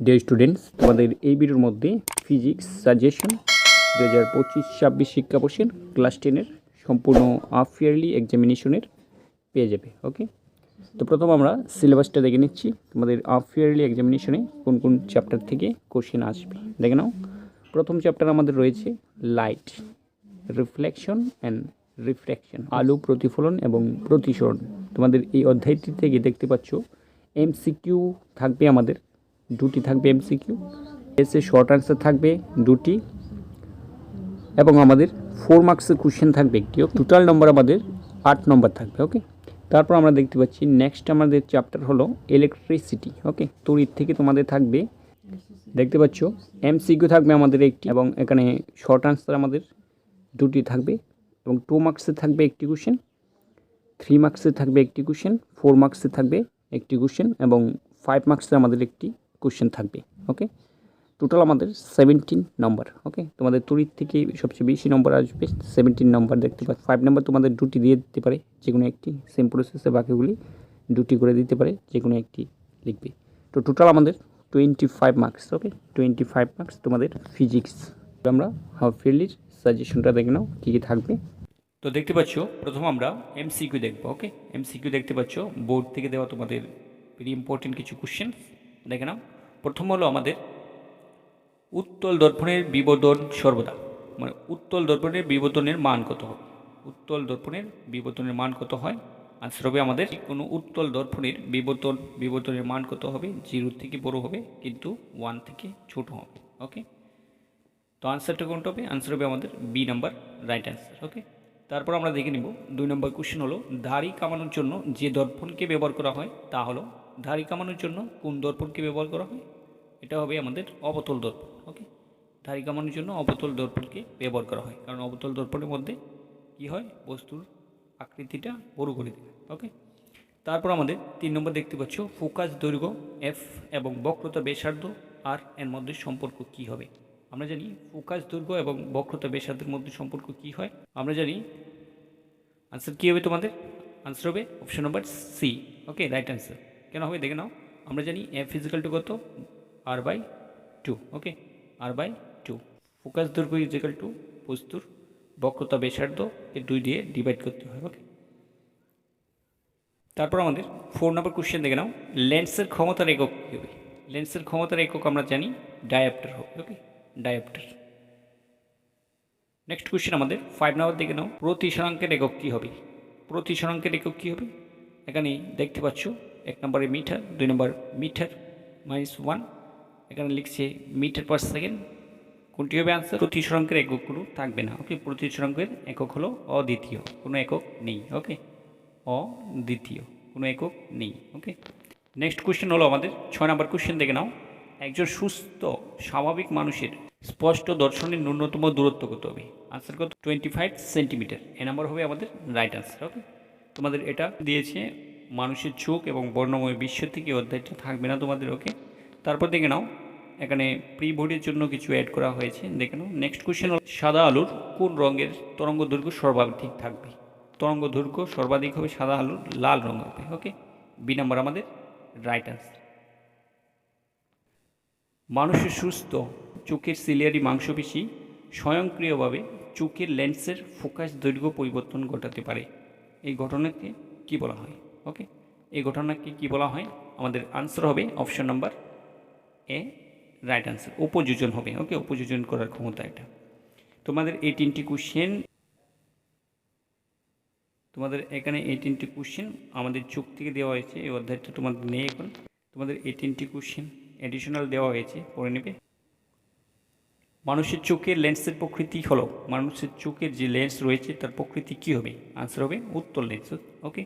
Dear students, তোমাদের এই ভিডিওর মধ্যে ফিজিক্স সাজেশন 2025-26 শিক্ষাবর্ষের ক্লাস 10-এর সম্পূর্ণ হাফ ইয়ারলি এক্সামিনেশনের পেয়ে যাবে। ওকে, তো প্রথম আমরা সিলেবাসটা দেখে নিচ্ছি। তোমাদের হাফ ইয়ারলি এক্সামিনেশনে কোন কোন চ্যাপ্টার থেকে কোশ্চেন আসবে দেখে নাও। প্রথম চ্যাপ্টার আমাদের রয়েছে লাইট, রিফ্লেকশন অ্যান্ড রিফ্র্যাকশন, আলো প্রতিফলন এবং প্রতিসরণ। তোমাদের এই অধ্যায়টি থেকে দেখতে পাচ্ছ এমসিকিউ থাকবে আমাদের দুটি, থাকবে এমসিকিউ, এসে শর্ট আনসার থাকবে দুটি, এবং আমাদের 4 মার্কসের কোশ্চেন থাকবে একটি। টোটাল নম্বর আমাদের 8 নম্বর থাকবে। ওকে, তারপর আমরা দেখতে পাচ্ছি নেক্সট আমাদের চ্যাপ্টার হলো ইলেকট্রিসিটি। ওকে, তড়িৎ থেকে তোমাদের থাকবে, দেখতে পাচ্ছ এমসিকিউ থাকবে আমাদের একটি, এবং এখানে শর্ট আনসার আমাদের দুটি থাকবে, এবং 2 মার্কসের থাকবে একটি কোশ্চেন, 3 মার্কসের থাকবে একটি কোশ্চেন, 4 মার্কসের থাকবে একটি কোশ্চেন, এবং 5 মার্কসের আমাদের একটি কোশ্চেন থাকবে। ওকে, টোটাল আমাদের 17 নম্বর। ওকে, তোমাদের তড়িৎ থেকে সবচেয়ে বেশি নম্বর আসবে 17 নম্বর দেখতে পাচ্ছ। 5 নম্বর তোমাদের দুটি দিয়ে দিতে পারে যে কোনো একটি, সেম প্রসেসে বাকিগুলি দুটি করে দিতে পারে, যে কোনো একটি লিখবে। তো টোটাল আমাদের 25 মার্কস। ওকে, 25 মার্কস তোমাদের ফিজিক্স। আমরা হাফ ইয়ারলির সাজেশনটা দেখে নাও কী কী থাকবে। তো দেখতে পাচ্ছ প্রথম আমরা এমসিকিউ দেখবো। ওকে, এমসিকিউ দেখতে পাচ্ছ বোর্ড থেকে দেওয়া তোমাদের ভেরি ইম্পর্টেন্ট কিছু কোশ্চেন দেখে নাও। প্রথম হলো আমাদের উত্তল দর্পণের বিবর্তন সর্বদা, মানে উত্তল দর্পণের বিবর্তনের মান কত হবে? উত্তল দর্পণের বিবর্তনের মান কত হয়? আনসার হবে আমাদের কোনো উত্তল দর্পণের বিবর্তনের মান কত হবে? 0 থেকে বড় হবে কিন্তু 1 থেকে ছোট হবে। ওকে, তো আনসারটা কোনটা হবে? আনসার হবে আমাদের বি নাম্বার, রাইট অ্যান্সার। ওকে, তারপর আমরা দেখে নিব 2 নম্বর কোশ্চেন হলো দাড়ি কামানোর জন্য যে দর্পণকে ব্যবহার করা হয় তা হলো, দাড়ি কামানোর জন্য কোন দর্পণকে ব্যবহার করা হয়? এটা হবে আমাদের অবতল দর্পণ। ওকে, দাড়ি কামানোর জন্য অবতল দর্পণকে ব্যবহার করা হয়, কারণ অবতল দর্পণের মধ্যে কি হয়, বস্তুর আকৃতিটা বড় করে দেয়। ওকে, তারপর আমাদের 3 নম্বর দেখতে পাচ্ছ ফোকাস দৈর্ঘ্য এফ এবং বক্রতা ব্যাসার্ধ আর এর মধ্যে সম্পর্ক কি হবে? আমরা জানি ফোকাস দৈর্ঘ্য এবং বক্রতা ব্যাসার্ধের মধ্যে সম্পর্ক কি হয় আমরা জানি। আনসার কী হবে তোমাদের? আনসার হবে অপশন নম্বর সি। ওকে, রাইট অ্যান্সার। কেন হবে দেখে নাও। আমরা জানি এফ ফিজিক্যাল টু কত? r/2। ওকে, r/2। ফোকাস দৈর্ঘ্য ইজিক্যাল টু বস্তুর বক্রতা ব্যাসার্ধ এর 2 দিয়ে ডিভাইড করতে হয়। ওকে, তারপর আমাদের 4 নম্বর কোশ্চেন দেখে নাও লেন্সের ক্ষমতার একক কী হবে? লেন্সের ক্ষমতার একক আমরা জানি ডায়োপ্টার হবে। ওকে, ডায়োপ্টার। নেক্সট কোশ্চেন আমাদের 5 নম্বর দেখে নাও প্রতিসরাঙ্কের একক কী হবে? প্রতিসরাঙ্কের একক কী হবে? এখানে দেখতে পাচ্ছ 1 নম্বরে মিটার, 2 নম্বর মিটার -1, এখানে লিখছে মিটার পার সেকেন্ড। কোনটি হবে আনসার? প্রতিসরাঙ্কের এককগুলো থাকবে না। ওকে, প্রতিসরাঙ্কের একক হলো অদ্বিতীয়, কোনো একক নেই। ওকে, অদ্বিতীয়, কোনো একক নেই। ওকে, নেক্সট কোশ্চেন হলো আমাদের 6 নম্বর কোশ্চেন দেখে নাও একজন সুস্থ স্বাভাবিক মানুষের স্পষ্ট দর্শনের ন্যূনতম দূরত্ব কত হবে? আনসার কত? 25 সেন্টিমিটার। এ নাম্বার হবে আমাদের রাইট আনসার। ওকে, তোমাদের এটা দিয়েছে মানুষের চোখ এবং বর্ণময় বিশ্ব থেকে অধ্যায়টা থাকবে না তোমাদের। ওকে, তারপর দেখে নাও এখানে প্রি বোর্ডের জন্য কিছু অ্যাড করা হয়েছে দেখে নাও। নেক্সট কোশ্চেন হল সাদা আলুর কোন রঙের তরঙ্গ দৈর্ঘ্য সর্বাধিক থাকবে? তরঙ্গ দৈর্ঘ্য সর্বাধিক হবে সাদা আলুর লাল রঙ হবে। ওকে, বি নাম্বার আমাদের রাইট আনসার। মানুষের সুস্থ চোখের সিলিয়ারি মাংসপেশি স্বয়ংক্রিয়ভাবে চোখের লেন্সের ফোকাস দৈর্ঘ্য পরিবর্তন ঘটাতে পারে। এই ঘটনাকে কি বলা হয়? ওকে, এই ঘটনাকে কি বলা হয়? আমাদের আনসার হবে option number A, right answer. উপযোজন হবে। ওকে, উপযোজন করার ক্ষমতা এটা। তোমাদের এই 3টি কোশ্চেন, তোমাদের এখানে এই 3টি কোশ্চেন আমাদের চোখ থেকে দেওয়া হয়েছে। এই অধ্যায়টা তোমাদের নেই এখন। তোমাদের এই 3টি কোশ্চেন অ্যাডিশনাল দেওয়া হয়েছে, পড়ে নেবে। মানুষের চোখের লেন্সের প্রকৃতি হলো, মানুষের চোখের যে লেন্স রয়েছে তার প্রকৃতি কী হবে? আনসার হবে উত্তল লেন্স। ওকে,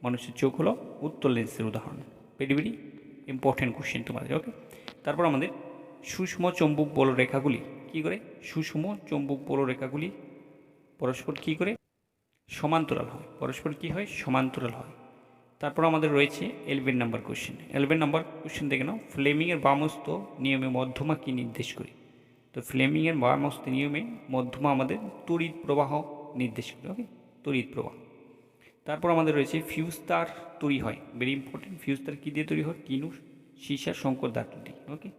মানুষের চোখ হলো উত্তল লেন্সের উদাহরণ। ভেরি ভেরি ইম্পর্টেন্ট কোশ্চেন তোমাদের। ওকে, তারপর আমাদের সুষম চৌম্বক বলরেখাগুলি কী করে? সুষম চৌম্বক বলরেখাগুলি পরস্পর কী করে? সমান্তরাল হয়। পরস্পর কী হয়? সমান্তরাল হয়। তারপর আমাদের রয়েছে 11 নম্বর কোশ্চেন। 11 নম্বর কোশ্চেন দেখে নাও ফ্লেমিংয়ের বামস্ত নিয়মে মধ্যমা কী নির্দেশ করে? তো ফ্লেমিংয়ের বামস্ত নিয়মে মধ্যমা আমাদের তড়িৎ প্রবাহ নির্দেশ করে। ওকে, তড়িৎ প্রবাহ। তারপর আমাদের রয়েছে ফিউজ তার তৈরি হয়, ভেরি ইম্পর্টেন্ট। ফিউজ তার কী দিয়ে তৈরি হয়? কিনু, সীসা, শঙ্কর ধাতু দিয়ে। ওকে,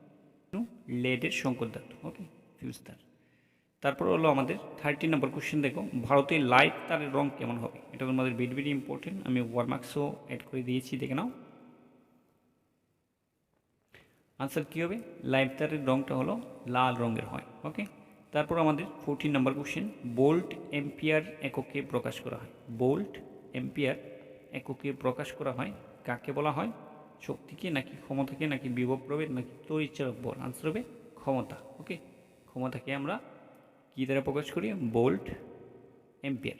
লেডের সংকর ধাতু, ওকে, ফিউজ তার। তারপর হলো আমাদের 30 নম্বর কোশ্চেন, দেখো ভারতে লাইট তারের রং কেমন হবে? এটা তোমাদের ভেরি ভেরি ইম্পর্টেন্ট, আমি ওয়ার্কমার্কসও অ্যাড করে দিয়েছি, দেখে নাও। আনসার কী হবে? লাইট তারের রংটা হলো লাল রঙের হয়, ওকে। তারপর আমাদের 14 নম্বর কোশ্চেন, বোল্ট এম্পিয়ার এককে প্রকাশ করা হয়। বোল্ট এম্পিয়ার এককে প্রকাশ করা হয় কাকে বলা হয়? শক্তিকে নাকি ক্ষমতাকে নাকি বিভব প্রভেদ নাকি তড়িৎচালক বল? আনসার হবে ক্ষমতা, ওকে। ক্ষমতাকে আমরা কী দ্বারা প্রকাশ করি? Bolt ampere.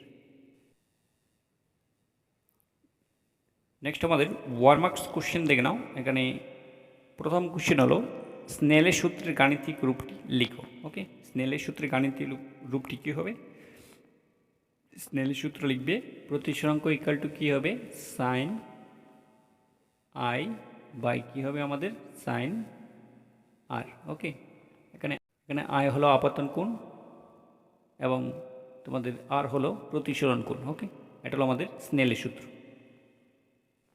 নেক্সট আমাদের ওয়ার্কমার্কস কোশ্চেন দেখে নাও। এখানে প্রথম কোশ্চেন হলো স্নেলের সূত্রের গাণিতিক রূপটি লিখো, ওকে। স্নেলের সূত্রের গাণিতিক রূপটি কী হবে? স্নেলের সূত্র লিখবে প্রতিসরাঙ্ক ইকাল টু কী হবে? সাইন আই বাই কী হবে আমাদের? সাইন আর, ওকে। এখানে এখানে আই হলো আপাতন কোণ এবং তোমাদের আর হলো প্রতিসরণ কোণ, ওকে। এটা হলো আমাদের স্নেলের সূত্র।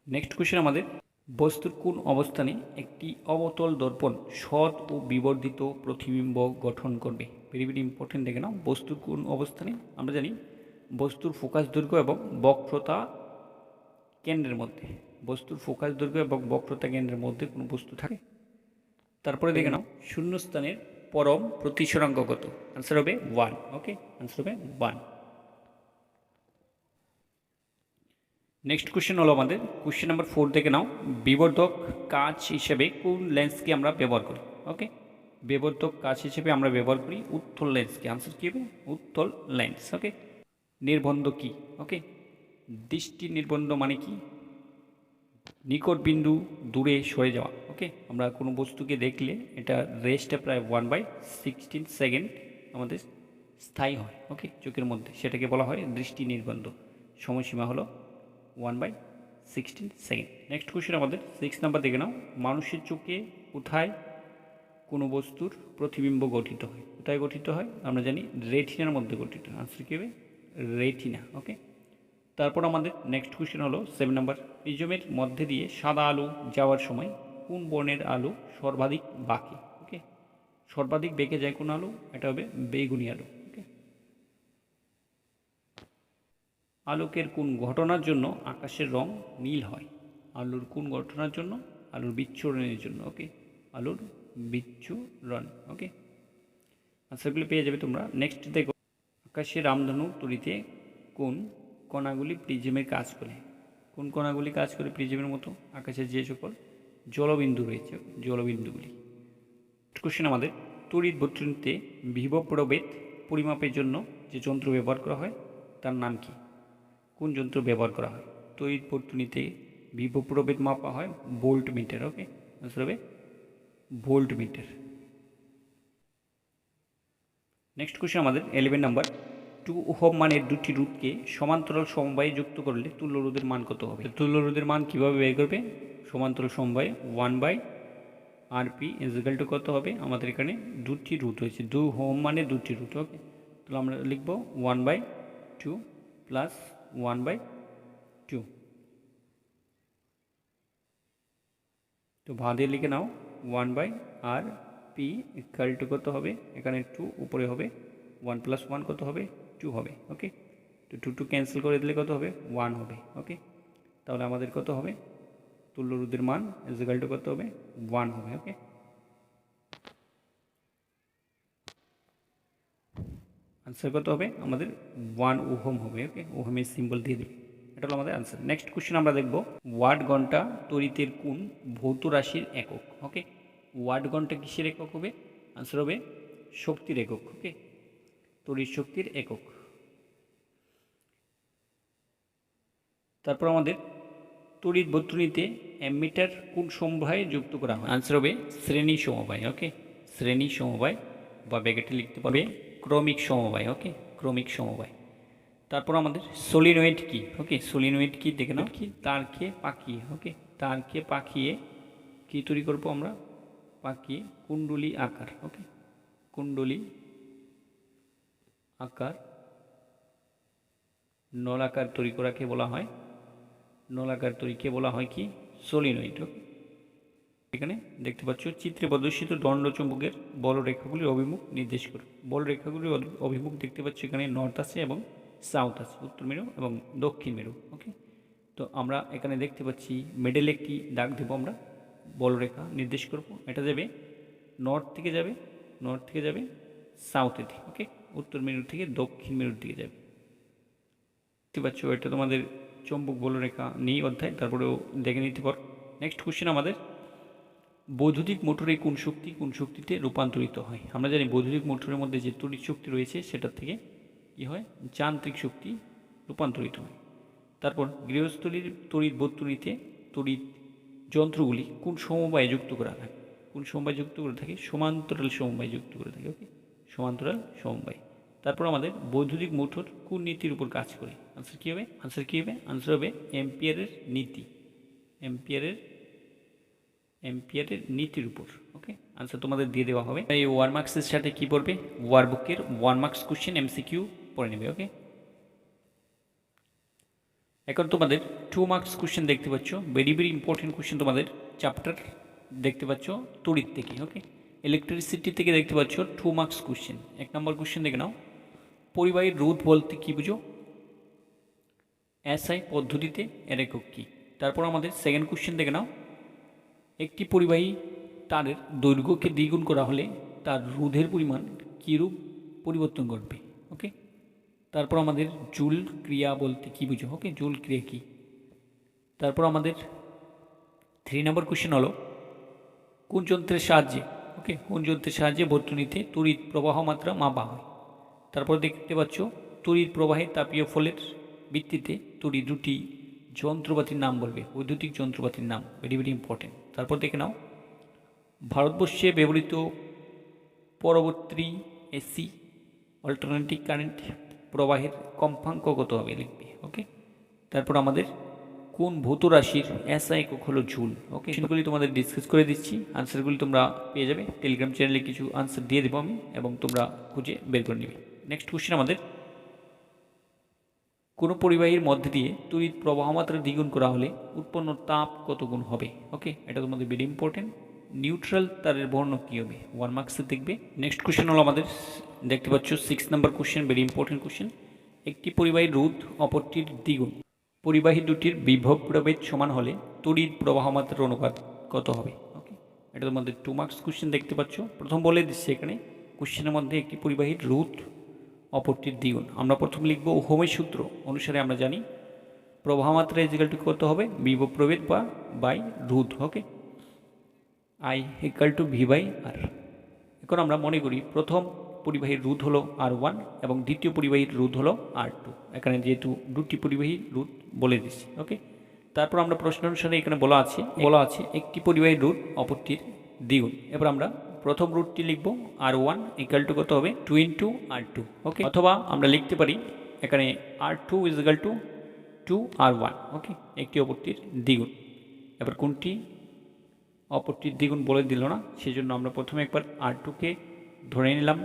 নেক্সট কোশ্চেন আমাদের, বস্তুর কোন অবস্থানে একটি অবতল দর্পণ সৎ ও বিবর্ধিত প্রতিবিম্ব গঠন করবে? ভেরি ভেরি ইম্পর্টেন্ট, দেখে নাও। বস্তুর কোন অবস্থানে? আমরা জানি বস্তুর ফোকাস দৈর্ঘ্য এবং বক্রতা কেন্দ্রের মধ্যে, বস্তুর ফোকাস দৈর্ঘ্য এবং বক্রতা কেন্দ্রের মধ্যে কোনো বস্তু থাকে। তারপরে দেখে নাও শূন্যস্থানের পরম প্রতিসরাঙ্ক কত? আনসার হবে 1, ওকে। আনসার হবে 1। নেক্সট কোশ্চেন হলো আমাদের কোশ্চেন নাম্বার 4 দেখে নাও। বিবর্ধক কাচ হিসেবে কোন লেন্সকে আমরা ব্যবহার করি? ওকে, বিবর্ধক কাচ হিসেবে আমরা ব্যবহার করি উত্তল লেন্সকে। আনসার কী হবে? উত্তল লেন্স, ওকে। নির্বন্ধ কি? ওকে, দৃষ্টি নির্বন্ধ মানে কি? নিকট বিন্দু দূরে সরে যাওয়া, ওকে। আমরা কোনো বস্তুকে দেখলে এটা রেস্টটা প্রায় 1/16 সেকেন্ড আমাদের স্থায়ী হয়, ওকে, চোখের মধ্যে, সেটাকে বলা হয় দৃষ্টি নির্বন্ধ। সময়সীমা হলো 1/16 সেকেন্ড। নেক্সট কোশ্চেন আমাদের 6 নাম্বার দেখে নাও। মানুষের চোখে কোথায় কোনো বস্তুর প্রতিবিম্ব গঠিত হয়? কোথায় গঠিত হয়? আমরা জানি রেটিনার মধ্যে গঠিত। আনসার কী হবে? রেটিনা, ওকে। তারপর আমাদের নেক্সট কোশ্চেন হলো 7 নাম্বার। প্রিজমের মধ্যে দিয়ে সাদা আলো যাওয়ার সময় কোন বর্ণের আলো সর্বাধিক বাঁকে? ওকে, সর্বাধিক বেঁকে যায় কোন আলো? এটা হবে বেগুনি আলো, ওকে। আলোকের কোন ঘটনার জন্য আকাশের রং নীল হয়? আলোর কোন ঘটনার জন্য? আলোর বিচ্ছুরণের জন্য, ওকে। আলোর বিচ্ছুরণ, ওকে। আনসারগুলি পেয়ে যাবে তোমরা। নেক্সট দেখো, আকাশের রামধনু তড়িতে কোন কণাগুলি প্রিজমের কাজ করে? কোন কণাগুলি কাজ করে প্রিজমের মতো? আকাশের যে সকল জলবিন্দু রয়েছে, জলবিন্দুগুলি। কোশ্চেন আমাদের, তড়িৎ বর্তনীতে বিভব প্রভেদ পরিমাপের জন্য যে যন্ত্র ব্যবহার করা হয় তার নাম কি? কোন যন্ত্র ব্যবহার করা হয়? তড়িৎ বর্তনীতে বিভব প্রভেদ মাপা হয় ভোল্ট মিটার, ওকে। আনসার হবে ভোল্ট মিটার। নেক্সট কোশ্চেন আমাদের 11 নাম্বার। 2 ওহম মানের দুটি রোধকে সমান্তরাল সমবায়ে যুক্ত করলে তুল্য রোধের মান কত হবে? তুল্য রোধের মান কীভাবে বের করবে? সমান্তরাল সমবায়ে 1/RP ইজিক্যাল টু কত হবে? আমাদের এখানে দুটি রোধ রয়েছে, 2 ওহম মানে দুটি রোধ, ওকে। তাহলে আমরা লিখব 1/2 প্লাস 1/2। তো ভাঁধে লিখে নাও 1/RP ইকুয়াল টু কত হবে? এখানে 2 উপরে হবে, 1 + 1 কত হবে? 2 হবে, ওকে। তো 2 ক্যান্সেল করে দিলে কত হবে? 1 হবে, ওকে। তাহলে আমাদের কত হবে? তুল্য রোধের মান ইকুয়াল টু কত হবে? 1 হবে, ওকে। আনসার কত হবে? আমাদের 1 ওহম হবে, ওকে। ওহমের সিম্বল দিয়ে দিই, এটা হলো আমাদের আনসার। নেক্সট কোশ্চেন আমরা দেখব, ওয়াট ঘন্টা তড়িতের কোন ভৌত রাশির একক? ওকে, ওয়াট ঘন্টা কিসের একক হবে? আনসার হবে শক্তির একক, ওকে, তড়িৎ শক্তির একক। তারপর আমাদের তড়িৎ বর্তনীতে অ্যামিটার কোন সমবায়ে যুক্ত করা হয়? আনসার হবে শ্রেণী সমবায়, ওকে। শ্রেণী সমবায় বা ব্র্যাকেটে লিখতে পারবে ক্রমিক সমবায়, ওকে, ক্রমিক সমবায়। তারপর আমাদের সলিনয়েড কি? ওকে, সলিনয়েড কি দেখে নাও। কি? তারকে পাকিয়ে, ওকে, তারকে পাকিয়ে কি তৈরি করবো আমরা? পাকিয়ে কুণ্ডলী আকার, ওকে, কুণ্ডলী আকার নলাকার তৈরি করাকে বলা হয়, নলাকার তৈরিকে বলা হয় কি? সলিনয়েড, ওকে। এখানে দেখতে পাচ্ছ চিত্রে প্রদর্শিত দণ্ডচুম্বকের বলরেখাগুলির অভিমুখ নির্দেশ করো। বলরেখাগুলির অভিমুখ দেখতে পাচ্ছ এখানে নর্থ আছে এবং সাউথ আছে, উত্তর মেরু এবং দক্ষিণ মেরু। ওকে, তো আমরা এখানে দেখতে পাচ্ছি মিডলে একটি দাগ দেবো, আমরা বলরেখা নির্দেশ করব। এটা যাবে নর্থ থেকে যাবে সাউথের দিকে। ওকে, উত্তর মেরু থেকে দক্ষিণ মেরুর দিকে যাবে। দেখতে পাচ্ছ এটা তোমাদের চৌম্বক বলরেখা নিয়ে অধ্যায়, তারপরেও দেখে নিতে পারো। নেক্সট কোশ্চেন আমাদের, বৈদ্যুতিক মোটরে কোন শক্তিতে রূপান্তরিত হয়? আমরা জানি বৈদ্যুতিক মোটরের মধ্যে যে তড়িৎ শক্তি রয়েছে সেটার থেকে কী হয়, যান্ত্রিক শক্তি রূপান্তরিত হয়। তারপর গৃহস্থলীর তড়িৎ বর্তনীতে তড়িৎ যন্ত্রগুলি কোন সমবায়ে যুক্ত করা থাকে? কোন সমবায় যুক্ত করে থাকে? সমান্তরাল সমবায় যুক্ত করে থাকে। ওকে, সমান্তরাল সমবায়। তারপর আমাদের বৈদ্যুতিক মোটর কোন নীতির উপর কাজ করে? আনসার কী হবে? আনসার হবে অ্যাম্পিয়ারের নীতি। অ্যাম্পিয়ারের নীতির উপর। ওকে, আনসার তোমাদের দিয়ে দেওয়া হবে। এই 1 মার্কসের সাথে কি পড়বে? ওয়ার্কবুকের 1 মার্কস কোশ্চেন MCQ পড়ে নেবে। ওকে, এখন তোমাদের 2 মার্কস কোশ্চেন দেখতে পাচ্ছ, ভেরি ইম্পর্টেন্ট কোশ্চেন তোমাদের চ্যাপ্টার দেখতে পাচ্ছ তড়িৎ থেকে। ওকে, ইলেকট্রিসিটি থেকে দেখতে পাচ্ছ 2 মার্কস কোশ্চেন। 1 নম্বর কোশ্চেন দেখে নাও, পরিবাহীর রোধ বলতে কী বুঝো? SI পদ্ধতিতে এর একক কী? তারপর আমাদের সেকেন্ড কোশ্চেন দেখে নাও, একটি পরিবাহী তারের দৈর্ঘ্যকে দ্বিগুণ করা হলে তার রোধের পরিমাণ কীরূপ পরিবর্তন ঘটবে? ওকে, তারপর আমাদের জুল ক্রিয়া বলতে কী বুঝো? ওকে, জুল ক্রিয়া কী? তারপর আমাদের 3 নম্বর কোশ্চেন হলো, কোন যন্ত্রের সাহায্যে বর্তনীতে তড়িৎ প্রবাহ মাত্রা মাপা হয়? তারপর দেখতে পাচ্ছ তড়িৎ প্রবাহের তাপীয় ফলের ভিত্তিতে তড়িৎ দুটি যন্ত্রপাতির নাম বলবে, বৈদ্যুতিক যন্ত্রপাতির নাম। Very important. তারপর দেখে নাও, ভারতবর্ষে ব্যবহৃত পরবর্তী AC অল্টারনেটিভ কারেন্ট প্রবাহের কম্পাঙ্ক কত হবে লিখবে। ওকে, তারপর আমাদের কোন ভৌত রাশির SI একক হলো জুল? ওকে, সেগুলি তোমাদের ডিসকাস করে দিচ্ছি, আনসারগুলি তোমরা পেয়ে যাবে। টেলিগ্রাম চ্যানেলে কিছু আনসার দিয়ে দেবো আমি, এবং তোমরা খুঁজে বের করে নেবে। নেক্সট কোশ্চেন আমাদের, কোনো পরিবাহীর মধ্যে দিয়ে তড়িৎ প্রবাহ মাত্রা দ্বিগুণ করা হলে উৎপন্ন তাপ কত গুণ হবে? ওকে, এটা তোমাদের ভেরি ইম্পর্টেন্ট। নিউট্রাল তারের বর্ণ কী হবে? 1 মার্কসে দেখবে। নেক্সট কোশ্চেন হলো আমাদের দেখতে পাচ্ছ 6 নম্বর কোশ্চেন, ভেরি ইম্পর্টেন্ট কোশ্চেন। একটি পরিবাহীর রোধ অপরটির দ্বিগুণ, পরিবাহী দুটির বিভব প্রভেদ সমান হলে তড়িৎ প্রবাহ মাত্রার অনুপাত কত হবে? ওকে, এটা তোমাদের 2 মার্কস কোশ্চেন দেখতে পাচ্ছ। প্রথম বলে দিচ্ছে এখানে কোশ্চেনের মধ্যে একটি পরিবাহীর রোধ অপরটির দ্বিগুণ। আমরা প্রথম লিখব ওহমের সূত্র অনুসারে আমরা জানি প্রবাহ মাত্রা ইজিক্যাল টু কত হবে? বিভব প্রভেদ বাই রোধ। ওকে, I ইকাল টু V/R। এখন আমরা মনে করি প্রথম পরিবাহীর রোধ হলো R1 এবং দ্বিতীয় পরিবাহীর রোধ হলো R2। এখানে যেহেতু দুটি পরিবাহীর রোধ বলে দিচ্ছি। ওকে, তারপর আমরা প্রশ্ন অনুসারে এখানে বলা আছে একটি পরিবাহীর রোধ অপরটির দ্বিগুণ। এবার আমরা প্রথম রুটটি লিখব R1 ইকাল টু কত হবে? 2 × R2। ওকে, অথবা আমরা লিখতে পারি এখানে R2 ইজিক্যাল টু 2R1। ওকে, একটি অপরটির দ্বিগুণ। এবার কোনটি অপরটির দ্বিগুণ বলে দিল না, সেজন্য আমরা প্রথমে একবার R2কে ধরে নিলাম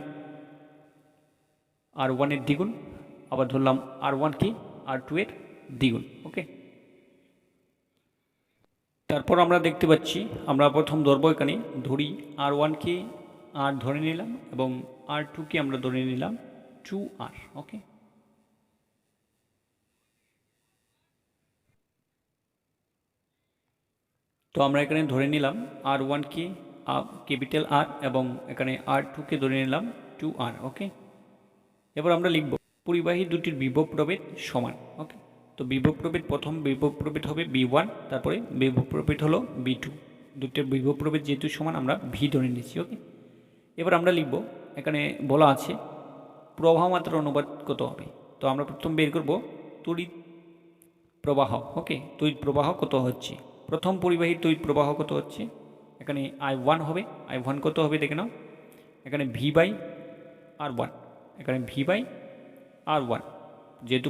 R1 এর দ্বিগুণ, আবার ধরলাম R1 কি? R2 এর দ্বিগুণ। ওকে, তারপর আমরা দেখতে পাচ্ছি আমরা প্রথম ধরবো এখানে ধরি R1কে R ধরে নিলাম এবং R2কে আমরা ধরে নিলাম 2R। ওকে, তো আমরা এখানে ধরে নিলাম R1কে ক্যাপিটাল R এবং এখানে R2কে ধরে নিলাম 2R। ওকে, এবার আমরা লিখব পরিবাহী দুটির বিভব প্রভেদ সমান। ওকে, তো বিভব প্রভেদ, প্রথম বিভব প্রভেদ হবে V1, তারপরে বিভব প্রভেদ হলো V2। দুটির বিভব প্রভেদ যেহেতু সমান আমরা V ধরে নিচ্ছি। ওকে, এবার আমরা লিখব এখানে বলা আছে প্রবাহ মাত্রার অনুপাত কত হবে? তো আমরা প্রথম বের করব তড়িৎ প্রবাহ। ওকে, তড়িৎ প্রবাহ কত হচ্ছে? প্রথম পরিবাহীর তড়িৎ প্রবাহ কত হচ্ছে? এখানে I1 হবে। I1 কত হবে দেখে নাও, এখানে V/R1, এখানে V/R1। যেহেতু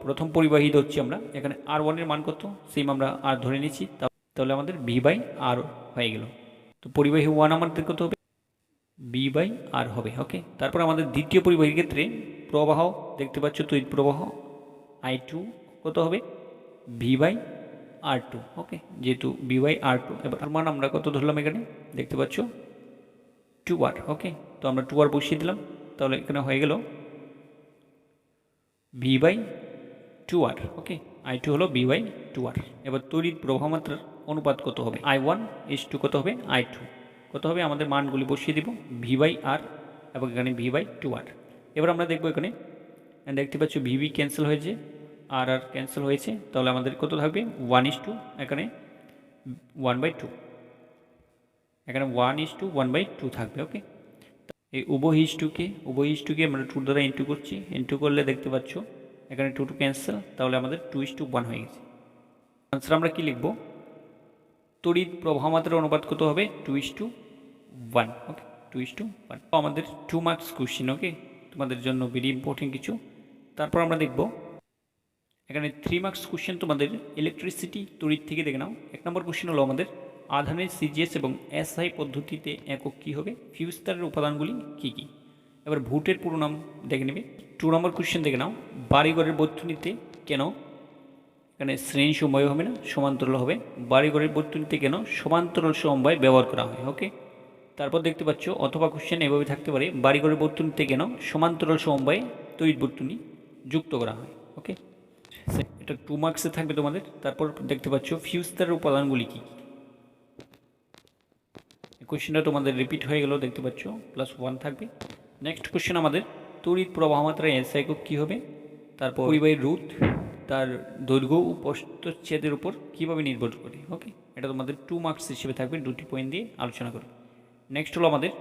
প্রথম পরিবাহী ধরছি আমরা, এখানে R1 এর মান কত? সেম আমরা R ধরে নিচ্ছি, তাহলে আমাদের V/R হয়ে গেল। তো পরিবাহী 1 আমাদের কত হবে? V/R হবে। ওকে, তারপর আমাদের দ্বিতীয় পরিবাহীর ক্ষেত্রে প্রবাহ দেখতে পাচ্ছ তড়িৎ প্রবাহ I2 কত হবে? V/R R2, ওকে, যেহেতু V/R2। এবার তার মান আমরা কত ধরলাম, এখানে দেখতে পাচ্ছ 2R, ওকে। তো আমরা 2R বসিয়ে দিলাম, তাহলে এখানে হয়ে গেল V/2R, ওকে। I2 হলো V/2R। এবার তড়িৎ প্রবাহ মাত্রার অনুপাত কত হবে, I1:2 কত হবে, I2 কত হবে, আমাদের মানগুলি বসিয়ে দিব, V/R এবং এখানে V/2R। এবার আমরা দেখব, এখানে দেখতে পাচ্ছ VV ক্যান্সেল হয়েছে, আর ক্যান্সেল হয়েছে, তাহলে আমাদের কত থাকবে 1:2, এখানে 1/2, এখানে 1:1/2 থাকবে, ওকে। এই উভয় আমরা 2 দ্বারা ইন্টু করছি, ইন্টু করলে দেখতে পাচ্ছ এখানে 2 ক্যান্সেল, তাহলে আমাদের 2:1 হয়ে গেছে। আনসার আমরা কি লিখব, তড়িৎ প্রবাহ মাত্রার অনুপাত কত হবে, 2:1, ওকে, 2:1। আমাদের 2 মার্কস কোশ্চেন, ওকে, তোমাদের জন্য ভেরি ইম্পর্টেন্ট কিছু। তারপর আমরা দেখব এখানে 3 মার্কস কোশ্চেন তোমাদের ইলেকট্রিসিটি তড়িৎ থেকে দেখে নাও। 1 নম্বর কোশ্চেন হলো আমাদের আধানের সিজিএস এবং এসআই পদ্ধতিতে একক কী হবে, ফিউজ তারের উপাদানগুলি কী কী। এবার ভোল্টের পুরো নাম দেখে নেবে। 2 নম্বর কোশ্চেন দেখে নাও, বাড়িঘরের বর্তনীতে কেন, এখানে শ্রেণী সমবায় হবে না, সমান্তরাল হবে। বাড়িঘরের বর্তনীতে কেন সমান্তরাল সমবায় ব্যবহার করা হয়, ওকে। তারপর দেখতে পাচ্ছ অথবা কোশ্চেন এভাবে থাকতে পারে, বাড়িঘরের বর্তনীতে কেন সমান্তরাল সমবায়ে তড়িৎ বর্তনী যুক্ত করা হয়, ওকে। এটা 2 মার্কসে থাকবে তোমাদের। তারপর দেখতে পাচ্ছ ফিউজ তারের উপাদানগুলি কী কী, কোশ্চেনটা তোমাদের রিপিট হয়ে গেল, দেখতে পাচ্ছ +1 থাকবে। নেক্সট কোশ্চেন আমাদের তড়িৎ প্রবাহ মাত্রা এসআই একক কী হবে, তারপর পরিবাহীর রোধ তার দৈর্ঘ্য ও প্রস্থচ্ছেদের উপর কীভাবে নির্ভর করে, ওকে। এটা তোমাদের 2 মার্কস হিসেবে থাকবে, 2টি পয়েন্ট দিয়ে আলোচনা করবে। নেক্সট হলো আমাদের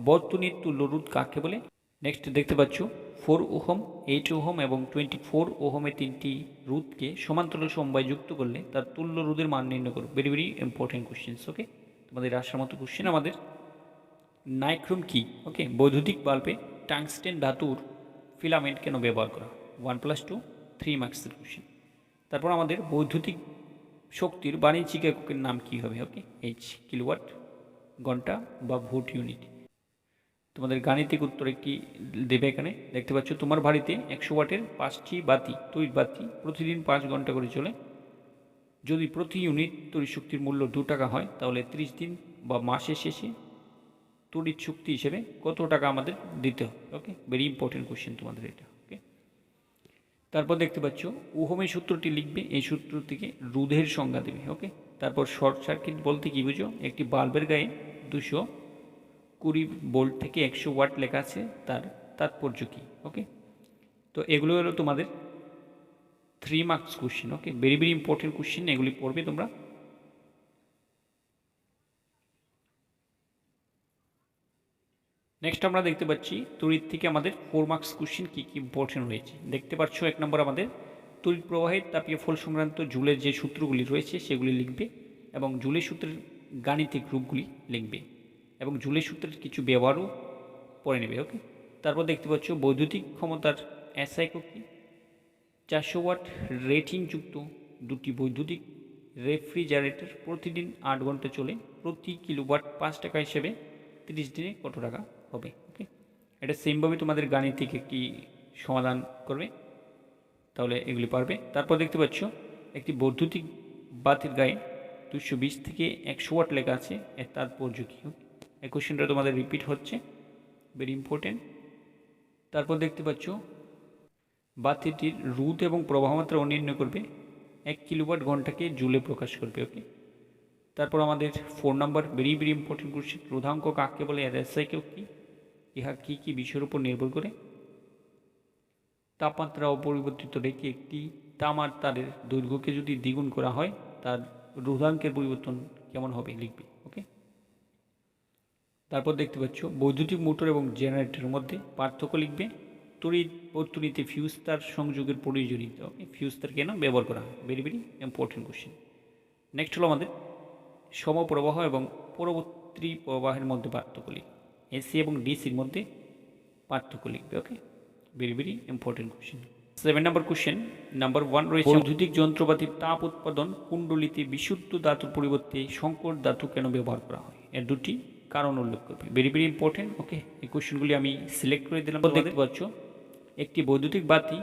বর্তনীর তুল্য রোধ কাকে বলে। নেক্সট দেখতে পাচ্ছ 4 ওহম, 8 ওহম এবং 24 ওহমের 3টি রোধকে সমান্তরাল সমবায়ে যুক্ত করলে তার তুল্য রোধের মান নির্ণয় করো। ভেরি ভেরি ইম্পর্টেন্ট কোশ্চেন্স, ওকে, তোমাদের আসার মতো কোশ্চেন। আমাদের নাইক্রোম কি, ওকে, বৈদ্যুতিক বাল্বে টাংস্টেন ধাতুর ফিলামেন্ট কেন ব্যবহার করা, 1+2 3 মার্কসের কোশ্চেন। তারপর আমাদের বৈদ্যুতিক শক্তির বাণিজ্যিক এককের নাম কি হবে, ওকে, এইচ, কিলোওয়াট, ঘন্টা বা ভোল্ট ইউনিট। তোমাদের গাণিতিক উত্তর একটি দেবে, এখানে দেখতে পাচ্ছ তোমার বাড়িতে 100 ওয়াটের 5টি বাতি, তড়িৎ বাতি প্রতিদিন 5 ঘন্টা করে চলে। যদি প্রতি ইউনিট তড়িৎ শক্তির মূল্য 2 টাকা হয়, তাহলে 30 দিন বা মাসের শেষে তড়িৎ শক্তি হিসেবে কত টাকা আমাদের দিতে হবে, ওকে। ভেরি ইম্পর্টেন্ট কোশ্চেন তোমাদের এটা, ওকে। তারপর দেখতে পাচ্ছ ওহমের সূত্রটি লিখবে, এই সূত্র থেকে রোধের সংজ্ঞা দেবে, ওকে। তারপর শর্ট সার্কিট বলতে কি বুঝো, একটি বাল্বের গায়ে 220 ভোল্ট থেকে 100 ওয়াট লেখা আছে, তার তাৎপর্য কী, ওকে। তো এগুলো হলো তোমাদের 3 মার্কস কোশ্চেন, ওকে, ভেরি ভেরি ইম্পর্টেন্ট কোশ্চেন, এগুলি পড়বে তোমরা। নেক্সট আমরা দেখতে পাচ্ছি তড়িৎ থেকে আমাদের 4 মার্কস কোশ্চেন কী কী ইম্পর্টেন্ট রয়েছে। দেখতে পাচ্ছ 1 নম্বর আমাদের তড়িৎ প্রবাহের তাপীয় ফল সংক্রান্ত জুলের যে সূত্রগুলি রয়েছে সেগুলি লিখবে এবং জুলের সূত্রের গাণিতিক রূপগুলি লিখবে এবং জুলের সূত্রের কিছু ব্যবহারও পড়ে নেবে, ওকে। তারপর দেখতে পাচ্ছ বৈদ্যুতিক ক্ষমতার এসআই একক কি, 400 ওয়াট রেটিংযুক্ত 2টি বৈদ্যুতিক রেফ্রিজারেটর প্রতিদিন 8 ঘন্টা চলে, প্রতি কিলোওয়াট 5 টাকা হিসেবে 30 দিনে কত টাকা হবে, ওকে। এটা সেমভাবে তোমাদের গাণিতিক একটি সমাধান করবে, তাহলে এগুলি পারবে। তারপর দেখতে পাচ্ছ একটি বৈদ্যুতিক বাতির গায়ে 220 থেকে 100 ওয়াট লেখা আছে, এর তাৎপর্য কী, এই কোশ্চেনটা তোমাদের রিপিট হচ্ছে, ভেরি ইম্পর্টেন্ট। তারপর দেখতে পাচ্ছ বাতিটির রোধ এবং প্রবাহ মাত্রা নির্ণয় করবে, 1 কিলোওয়াট ঘন্টাকে জুলে প্রকাশ করবে, ওকে। তারপর আমাদের 4 নম্বর ভেরি ভেরি ইম্পর্টেন্ট কোশ্চেন, রোধাঙ্ক কাকে বলে, এর এসআই একক কি, ইহা কী কী বিষয়ের উপর নির্ভর করে। তাপমাত্রা অপরিবর্তিত রেখে একটি তামার তারের দৈর্ঘ্যকে যদি দ্বিগুণ করা হয়, তার রোধাঙ্কের পরিবর্তন কেমন হবে লিখবে, ওকে। তারপর দেখতে পাচ্ছ বৈদ্যুতিক মোটর এবং জেনারেটরের মধ্যে পার্থক্য লিখবে, তড়িৎ বর্তনীতে ফিউজ তার সংযোগের প্রয়োজনীয়তা, ওকে, ফিউজ তার কেন ব্যবহার করা হয়, very very important question. Next হলো আমাদের সমপ্রবাহ এবং পরবর্তী প্রবাহের মধ্যে পার্থক্য লিখবে, এসি এবং ডিসির মধ্যে পার্থক্য লিখবে, ওকে, ভেরি ভেরি ইম্পর্টেন্ট কোশ্চেন। 7 নম্বর কোশ্চেন, নাম্বার 1 রয়েছে বৈদ্যুতিক যন্ত্রপাতির তাপ উৎপাদন কুণ্ডলিতে বিশুদ্ধ ধাতুর পরিবর্তে সংকর ধাতু কেন ব্যবহার করা হয়, এর 2টি কারণ উল্লেখ করবে, ভেরি ভেরি ইম্পর্টেন্ট, ওকে। এই কোশ্চেনগুলি আমি সিলেক্ট করে দিলাম। দেখতে পাচ্ছ একটি বৈদ্যুতিক বাতি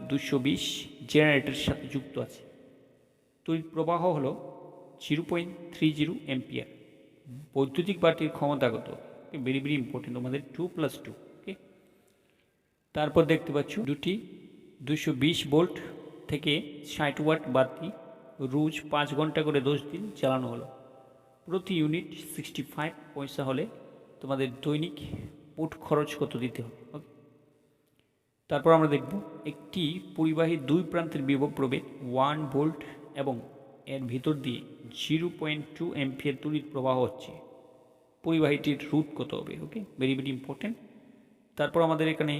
220 জেনারেটরের সাথে যুক্ত আছে, তড়িৎ প্রবাহ হলো 0.30 অ্যাম্পিয়ার। বৈদ্যুতিক বাতির ক্ষমতা কত? ভেরি ভেরি ইম্পর্টেন্ট, তোমাদের 2+2। ওকে, তারপর দেখতে পাচ্ছ দুটি 220 ভোল্ট থেকে 60 ওয়াট বাতি রোজ 5 ঘন্টা করে 10 দিন চালানো হলো। প্রতি ইউনিট 65 পয়সা হলে তোমাদের দৈনিক মোট খরচ কত দিতে হবে? ওকে, তারপর আমরা দেখব একটি পরিবাহী দুই প্রান্তের বিভব প্রভেদ 1 ভোল্ট এবং এর ভিতর দিয়ে 0.2 অ্যাম্পিয়ার তড়িৎ প্রবাহ হচ্ছে, পরিবাহীটির রোধ কত হবে? ওকে, ভেরি ভেরি ইম্পর্টেন্ট। তারপর আমাদের এখানে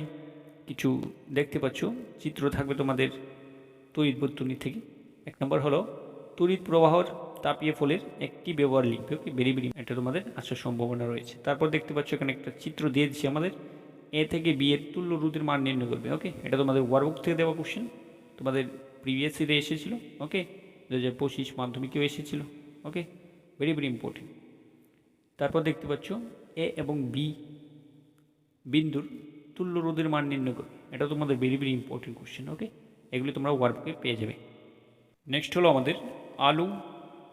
কিছু দেখতে পাচ্ছ চিত্র থাকবে তোমাদের তড়িৎ বর্তনী থেকে। 1 নম্বর হলো তড়িৎ প্রবাহর তাপীয় ফলের একটি ব্যবহার লিখবে। ওকে, ভেরি ভেরি, এটা তোমাদের আসার সম্ভাবনা রয়েছে। তারপর দেখতে পাচ্ছ এখানে একটা চিত্র দিয়ে দিচ্ছি আমাদের, এ থেকে বি এর তুল্য রোধের মান নির্ণয় করবে। ওকে, এটা তোমাদের ওয়ার্কবুক থেকে দেওয়া কোশ্চেন, তোমাদের প্রিভিয়াস ইয়ারে এসেছিল। ওকে, 2025 মাধ্যমিকেও এসেছিল। ওকে, ভেরি ভেরি ইম্পর্টেন্ট। তারপর দেখতে পাচ্ছ এ এবং বি বিন্দুর তুল্য রোধের মান নির্ণয় করবে, এটা তোমাদের ভেরি ভেরি ইম্পর্টেন্ট কোশ্চেন। ওকে, এগুলি তোমরা ওয়ার্কবুকে পেয়ে যাবে। নেক্সট হলো আমাদের আলো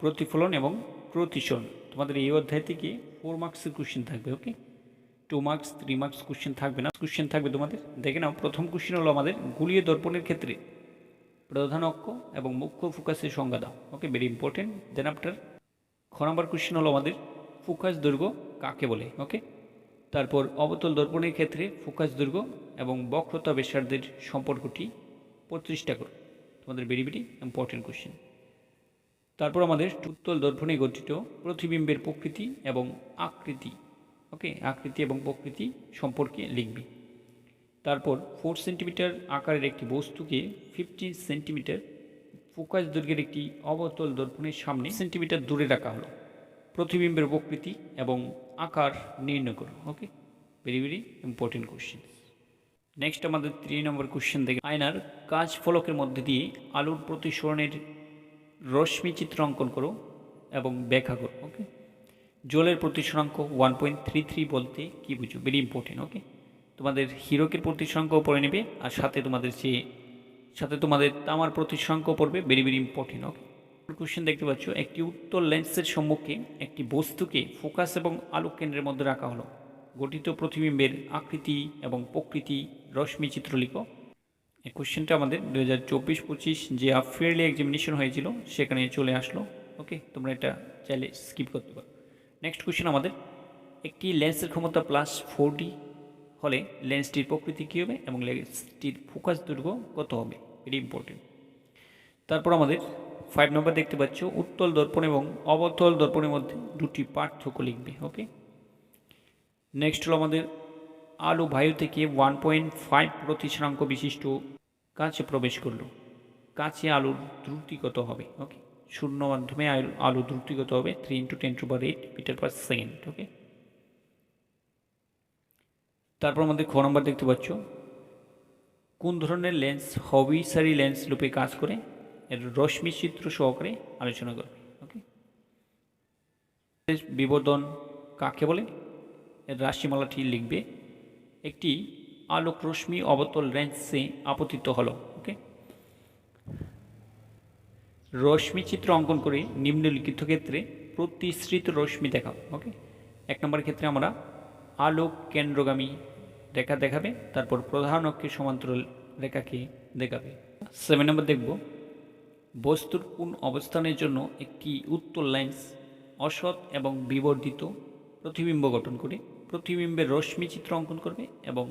প্রতিফলন এবং প্রতিসরণ। তোমাদের এই অধ্যায় থেকে 4 মার্কসের কোশ্চেন থাকবে। ওকে, 2 মার্কস 3 মার্কস কোশ্চেন থাকবে না, কোশ্চেন থাকবে তোমাদের। দেখে নাও, প্রথম কোশ্চেন হলো আমাদের গোলীয় দর্পণের ক্ষেত্রে প্রধান অক্ষ এবং মুখ্য ফোকাসের সংজ্ঞা দাও। ওকে, ভেরি ইম্পর্টেন্ট। দেন আফটার খ নম্বর কোশ্চেন হলো আমাদের ফোকাস দৈর্ঘ্য কাকে বলে? ওকে, তারপর অবতল দর্পণের ক্ষেত্রে ফোকাস দৈর্ঘ্য এবং বক্রতা ব্যাসার্ধের সম্পর্কটি প্রতিষ্ঠা করো, তোমাদের ভেরি ভেরি ইম্পর্টেন্ট কোশ্চেন। তারপর আমাদের উত্তল দর্পণে গঠিত প্রতিবিম্বের প্রকৃতি এবং আকৃতি। ওকে, আকৃতি এবং প্রকৃতি সম্পর্কে লিখবি। তারপর 4 সেন্টিমিটার আকারের একটি বস্তুকে 15 সেন্টিমিটার ফোকাস দৈর্ঘ্যের একটি অবতল দর্পণের সামনে সেন্টিমিটার দূরে রাখা হলো, প্রতিবিম্বের প্রকৃতি এবং আকার নির্ণয় করো। Okay, very very important question. Next আমাদের 3 নম্বর কোশ্চেন দেখে, আয়নার কাচ ফলকের মধ্যে দিয়ে আলোর প্রতিসরণের রশ্মি চিত্র অঙ্কন করো এবং ব্যাখ্যা করো। ওকে, জলের প্রতিসরাঙ্ক 1.33 বলতে কি বুঝো? Very important. ওকে, তোমাদের হীরকের প্রতিসরাঙ্কও পড়ে নেবে, আর সাথে তোমাদের তামার প্রতিসরাঙ্কও পড়বে, ভেরি ভেরি ইম্পর্টেন্ট। ওকে, কোশ্চেন দেখতে পাচ্ছ, একটি উত্তল লেন্সের সম্মুখে একটি বস্তুকে ফোকাস এবং আলোক কেন্দ্রের মধ্যে রাখা হলো, গঠিত প্রতিবিম্বের আকৃতি এবং প্রকৃতি রশ্মি চিত্র লিখো। এই কোশ্চেনটা আমাদের 2024-25 যে হাফ ইয়ারলি এক্সামিনেশন হয়েছিল সেখানে চলে আসলো। ওকে, তোমরা এটা চাইলে স্কিপ করতে পারো। নেক্সট কোশ্চেন আমাদের, একটি লেন্সের ক্ষমতা +4D হলে লেন্সটির প্রকৃতি কী হবে এবং লেন্সটির ফোকাস দৈর্ঘ্য কত হবে? Very important. তারপর আমাদের 5 নম্বর দেখতে পাচ্ছ, উত্তল দর্পণ এবং অবতল দর্পণের মধ্যে দুটি পার্থক্য লিখবে। ওকে, নেক্সট হলো আমাদের আলো বায়ু থেকে 1.5 প্রতিসরাঙ্ক বিশিষ্ট কাছে প্রবেশ করলো, কাছে আলোর দ্রুতি কত হবে? ওকে, শূন্য মাধ্যমে আলো দ্রুতি কত হবে? 3 × 10⁸ মিটার পার সেকেন্ড। ওকে, তারপর আমাদের খ নম্বর দেখতে পাচ্ছ, কোন ধরনের লেন্স হবিসারি লেন্স রূপে কাজ করে? এর রশ্মি চিত্র সহকারে আলোচনা করবে। ওকে, বিবর্ধন কাকে বলে? এর রাশিমালাটি লিখবে। একটি আলোক রশ্মি অবতল লেন্সে আপতিত হলো। ওকে, রশ্মি চিত্র অঙ্কন করে নিম্নলিখিত ক্ষেত্রে প্রতিসৃত রশ্মি দেখাও। ওকে, 1 নম্বর ক্ষেত্রে আমরা আলোক কেন্দ্রগামী রেখা দেখাবে, তারপর প্রধান অক্ষের সমান্তরাল রেখাকে দেখাবে। 7 নম্বর দেখব, বস্তুর কোন অবস্থানের জন্য একটি উত্তল লেন্স অসৎ এবং বিবর্ধিত প্রতিবিম্ব গঠন করে প্রতিবিম্বের রশ্মি চিত্র অঙ্কন করবে এবং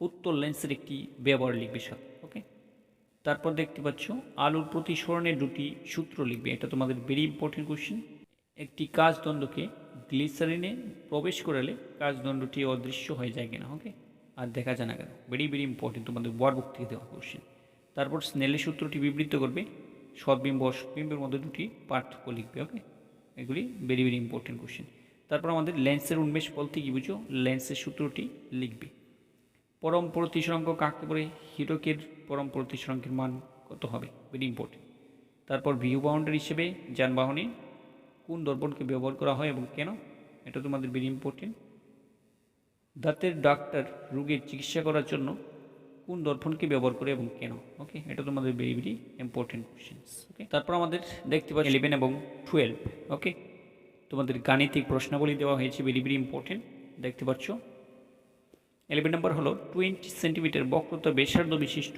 উত্তল লেন্সের একটি ব্যবহার লিখবে সাথে। ওকে, তারপর দেখতে পাচ্ছ আলোর প্রতিসরণের দুটি সূত্র লিখবে, এটা তোমাদের ভেরি ইম্পর্টেন্ট কোশ্চেন। একটি কাচদণ্ডকে গ্লিসারিনে প্রবেশ করালে কাচদণ্ডটি অদৃশ্য হয়ে যায় কিনা? ওকে, আর দেখা যায় না কেন? ভেরি ভেরি ইম্পর্টেন্ট, তোমাদের ওয়ার্কবুক থেকে দেওয়া কোশ্চেন। তারপর স্নেলের সূত্রটি বিবৃত করবে, সদ্বিম্ব অসৎবিম্বের মধ্যে দুটি পার্থক্য লিখবে। ওকে, এগুলি ভেরি ভেরি ইম্পর্টেন্ট কোশ্চেন। তারপর আমাদের লেন্সের উন্মেষ বলতে কি বুঝো? লেন্সের সূত্রটি লিখবে। পরম প্রতিসরাঙ্ক কাকে বলে? হীরকের পরম প্রতিসরাঙ্কের মান কত হবে? Very important. তারপর ভিউ বাউন্ডারি হিসেবে যানবাহনে কোন দর্পণকে ব্যবহার করা হয় এবং কেন? এটা তোমাদের ভেরি ইম্পর্টেন্ট। দাঁতের ডাক্তার রোগীর চিকিৎসা করার জন্য কোন দর্পণকে ব্যবহার করে এবং কেন? ওকে, এটা তোমাদের ভেরি ভেরি ইম্পর্টেন্ট কোশ্চেন্স। ওকে, তারপর আমাদের দেখতে পাচ্ছি 11 এবং 12। ওকে, তোমাদের গাণিতিক প্রশ্নাবলী দেওয়া হয়েছে, ভেরি ভেরি ইম্পর্টেন্ট। দেখতে পাচ্ছ 11 নম্বর হলো 20 সেন্টিমিটার বক্রতা ব্যাসার্ধ বিশিষ্ট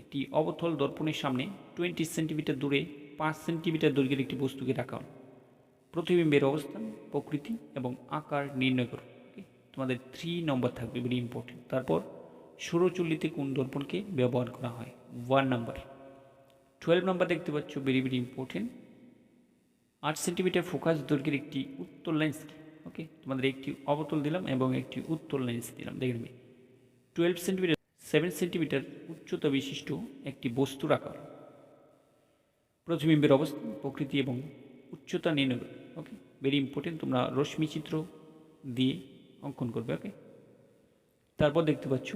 একটি অবতল দর্পণের সামনে 20 সেন্টিমিটার দূরে 5 সেন্টিমিটার দৈর্ঘ্যের একটি বস্তুকে রাখা হল। প্রতিবিম্বের অবস্থান, প্রকৃতি এবং আকার নির্ণয় করো। ওকে, তোমাদের 3 নম্বর থাকবে, ভেরি ইম্পর্টেন্ট। তারপর সৌরচুল্লিতে কোন দর্পণকে ব্যবহার করা হয়? 1 নম্বর। 12 নম্বর দেখতে পাচ্ছ, very very important. 8 centimetre focus দৈর্ঘ্যের একটি উত্তল লেন্স। ওকে, তোমাদের একটি অবতল দিলাম এবং একটি উত্তল লেন্স দিলাম, দেখে নেবে। 12 সেন্টিমিটার 7 সেন্টিমিটার উচ্চতা বিশিষ্ট একটি বস্তুর আকার, প্রতিবিম্বের অবস্থান, প্রকৃতি এবং উচ্চতা নির্ণয় করবে। ওকে, ভেরি ইম্পর্টেন্ট, তোমরা রশ্মি চিত্র দিয়ে অঙ্কন করবে। ওকে, তারপর দেখতে পাচ্ছ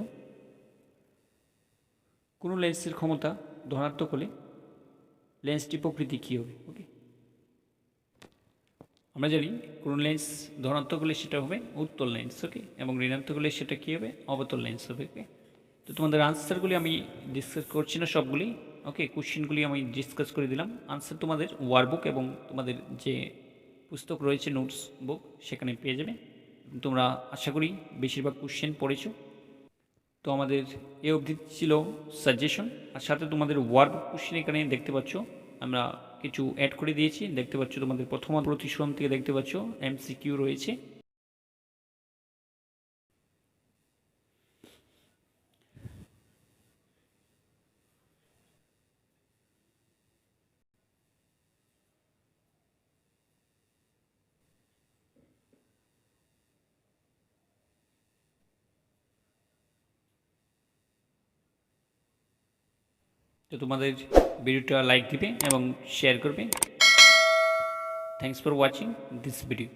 কোনো লেন্সের ক্ষমতা ধনাত্মক হলে লেন্সটি প্রকৃতি কী হবে? ওকে, আমরা জানি কোনো লেন্স ধনাত্মক হলে সেটা হবে উত্তল লেন্স। ওকে, এবং ঋণাত্মক হলে সেটা কী হবে? অবতল লেন্স হবে। ওকে, তো তোমাদের আনসারগুলি আমি ডিসকাস করছি না সবগুলি। ওকে, কোশ্চেনগুলি আমি ডিসকাস করে দিলাম। আনসার তোমাদের ওয়ার্কবুক এবং তোমাদের যে পুস্তক রয়েছে নোটস বুক সেখানে পেয়ে যাবে। তোমরা আশা করি বেশিরভাগ কোশ্চেন পড়েছো। তো আমাদের এ অবধি ছিল সাজেশন, আর সাথে তোমাদের ওয়ার্কবুক কোশ্চেন এখানে দেখতে পাচ্ছ আমরা কিছু অ্যাড করে দিয়েছি। দেখতে পাচ্ছ তোমাদের প্রথম প্রতিশ্রম থেকে দেখতে পাচ্ছ MCQ রয়েছে। তো তোমাদের ভিডিওটা লাইক দিবে এবং শেয়ার করবে। Thanks for watching this video.